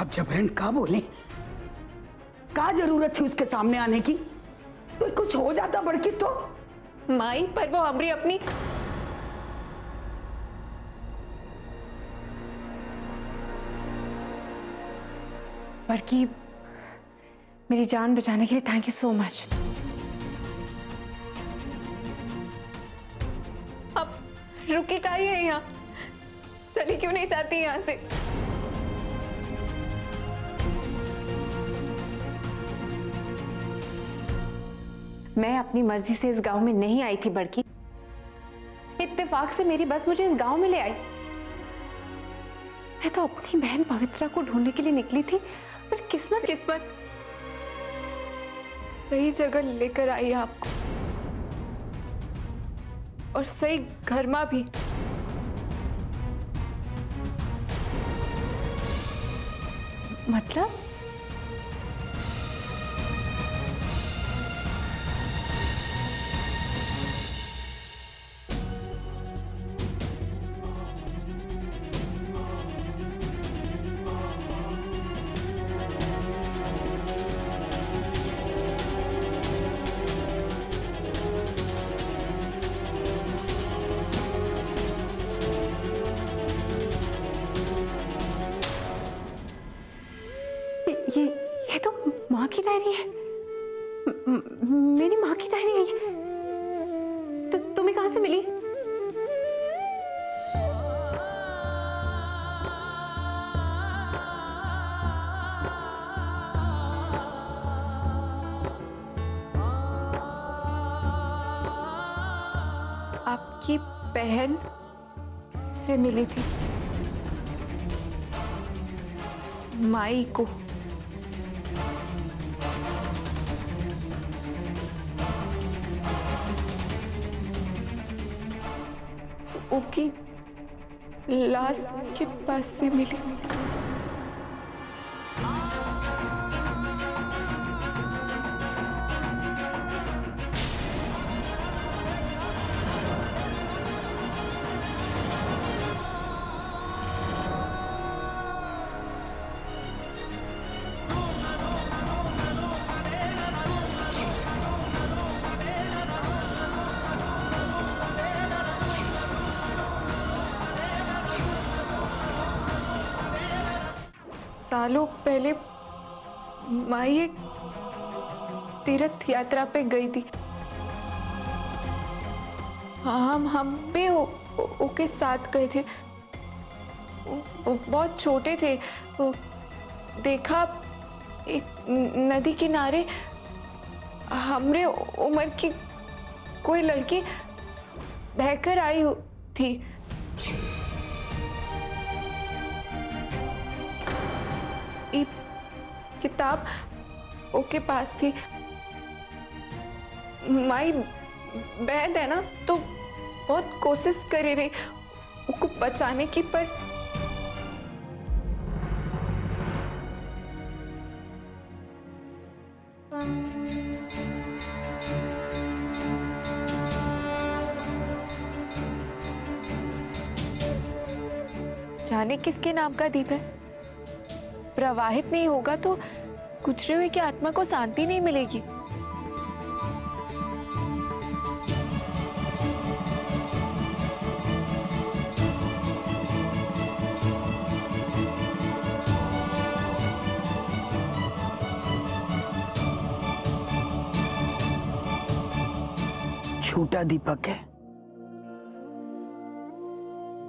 अब जबरन का बोले, का जरूरत थी उसके सामने आने की? तो कुछ हो जाता बड़की तो। माई पर वो हमरी अपनी बड़की, मेरी जान बचाने के लिए थैंक यू सो मच। अब रुकी का ही है यहाँ, चली क्यों नहीं जाती यहाँ से? मैं अपनी मर्जी से इस गांव में नहीं आई थी बड़की, इत्तेफाक से मेरी बस मुझे इस गांव में ले आई। मैं तो अपनी बहन पवित्रा को ढूंढने के लिए निकली थी, पर किस्मत सही जगह लेकर आई आपको, और सही घर में भी। मतलब ये तो माँ की डायरी है। मेरी माँ की डायरी है ये। तो तुम्हें कहाँ से मिली? आपकी बहन से मिली थी, माई को। ओकी लाश के पास से मिली। सालों पहले माई एक तीर्थ यात्रा पे गई थी। हम भी ओके साथ गए थे। वो बहुत छोटे थे। वो देखा एक नदी किनारे हमरे उम्र की कोई लड़की बहकर आई थी। किताब ओके पास थी। माई बैद है ना, तो बहुत कोशिश करे रही उसको बचाने की, पर जाने किसके नाम का दीप है, प्रवाहित नहीं होगा तो गुजरे हुए की आत्मा को शांति नहीं मिलेगी। झूठा दीपक है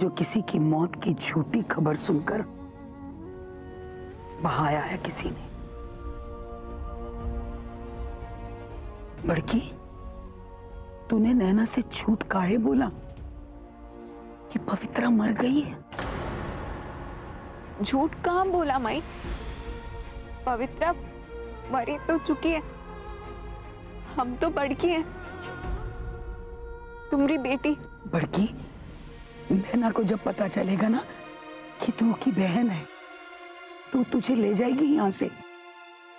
जो किसी की मौत की झूठी खबर सुनकर बहाया है किसी ने। बड़की, तूने नैना से झूठ काहे बोला कि पवित्रा मर गई है? झूठ कहाँ बोला माई, पवित्रा मरी तो चुकी है। हम तो बड़की हैं, तुम्हारी बेटी। बड़की, नैना को जब पता चलेगा ना कि तू की बहन है तो तुझे ले जाएगी यहाँ से,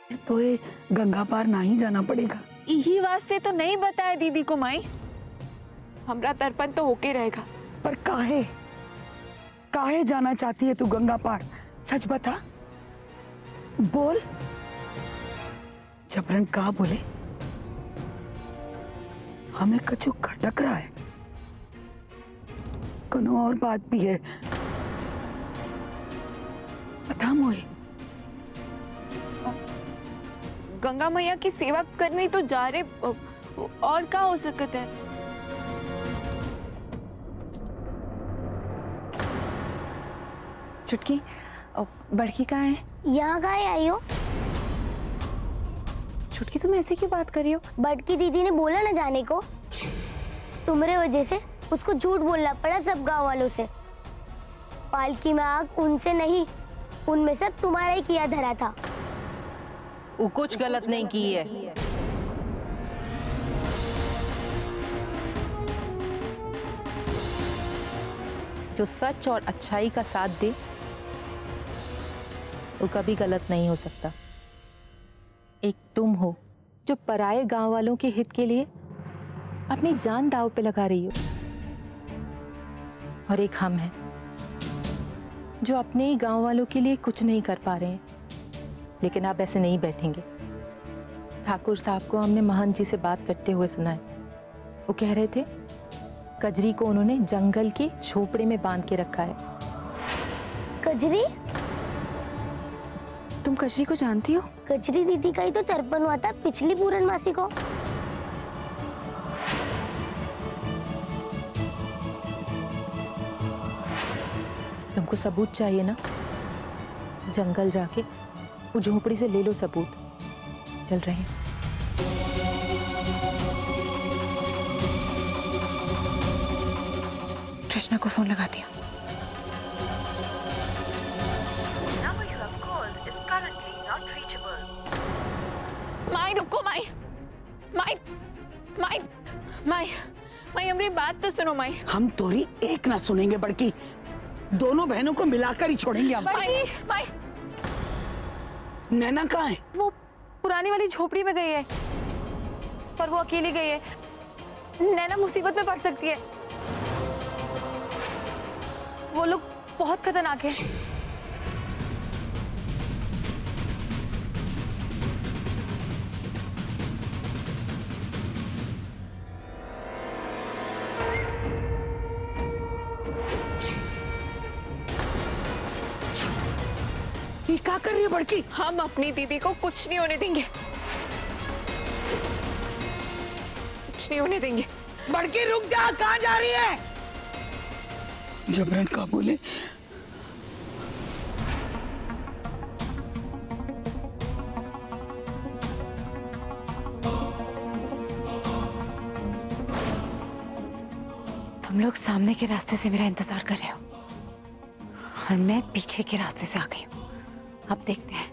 फिर तो ये गंगा पार ना ही जाना पड़ेगा। यही वास्ते तो नहीं बताया दीदी को माई, हमरा तर्पण तो होके रहेगा। पर काहे काहे जाना चाहती है तू गंगा पार? सच बता। बोल। जबरन कहा बोले? हमें कछु खटक रहा है, कनो और बात भी है, बता मोहे। गंगा मैया की सेवा करने तो जा रहे, और क्या हो सकता है? चुटकी, बड़की कहाँ है? यहाँ कहाँ आई हो? चुटकी, तुम ऐसे क्यों बात कर रही हो? बड़की दीदी ने बोला ना जाने को। तुम्हारे वजह से उसको झूठ बोलना पड़ा सब गांव वालों से। पालकी में आग उनसे नहीं, उनमें से तुम्हारा ही किया धरा था। वो कुछ गलत नहीं की है। जो सच और अच्छाई का साथ दे वो कभी गलत नहीं हो सकता। एक तुम हो जो पराये गांव वालों के हित के लिए अपनी जान दांव पे लगा रही हो, और एक हम हैं जो अपने ही गांव वालों के लिए कुछ नहीं कर पा रहे हैं। लेकिन आप ऐसे नहीं बैठेंगे। ठाकुर साहब को हमने महंत जी से बात करते हुए सुना है। वो कह रहे थे कजरी को उन्होंने जंगल के झोपड़े में बांध के रखा है। कजरी? तुम कजरी को जानती हो? कजरी दीदी का ही तो तर्पण हुआ था पिछली पूर्णमासी को। तुमको सबूत चाहिए ना? जंगल जाके वो झोपड़ी से ले लो सबूत। चल रहे हैं। कृष्णा को फोन लगाती हूँ। माई रुको, माई माई माई माई माई, हमारी बात तो सुनो माई। हम तोरी एक ना सुनेंगे बड़की, दोनों बहनों को मिलाकर ही छोड़ेंगे हम। माई माई, नैना कहाँ है? वो पुरानी वाली झोपड़ी में गई है, पर वो अकेली गई है। नैना मुसीबत में पड़ सकती है। वो लोग बहुत खतरनाक है। ये क्या कर रही है बड़की? हम अपनी दीदी को कुछ नहीं होने देंगे, कुछ नहीं होने देंगे। बड़की रुक जा, कहाँ जा रही है? जबरन का बोले? तुम लोग सामने के रास्ते से मेरा इंतजार कर रहे हो और मैं पीछे के रास्ते से आ गई हूँ। अब देखते हैं।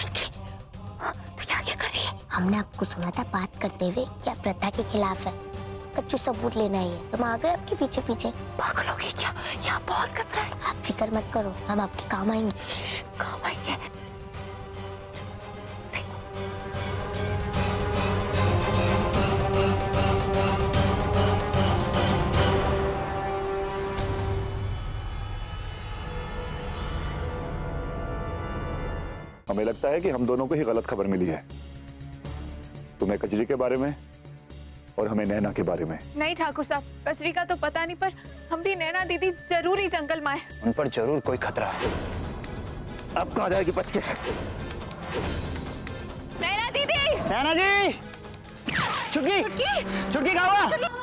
तो क्या क्या कर रही है? हमने आपको सुना था बात करते हुए क्या प्रथा के खिलाफ है। कच्चू सबूत लेना ही है, तुम आ गए आपके पीछे पीछे। पागल हो गई क्या? यहाँ बहुत खतरा है। आप फिक्र मत करो, हम आपके काम आएंगे। काम आएंगे? हमें लगता है कि हम दोनों को ही गलत खबर मिली है, तुम्हें कजरी के बारे में और हमें नैना के बारे में। नहीं ठाकुर साहब, कचरी का तो पता नहीं, पर हम भी नैना दीदी जरूर ही जंगल में आए। उन पर जरूर कोई खतरा है। अब कहाँ जाएगी बच के? नैना दीदी! नैना जी! चुटकी! चुटकी कहाँ हुआ?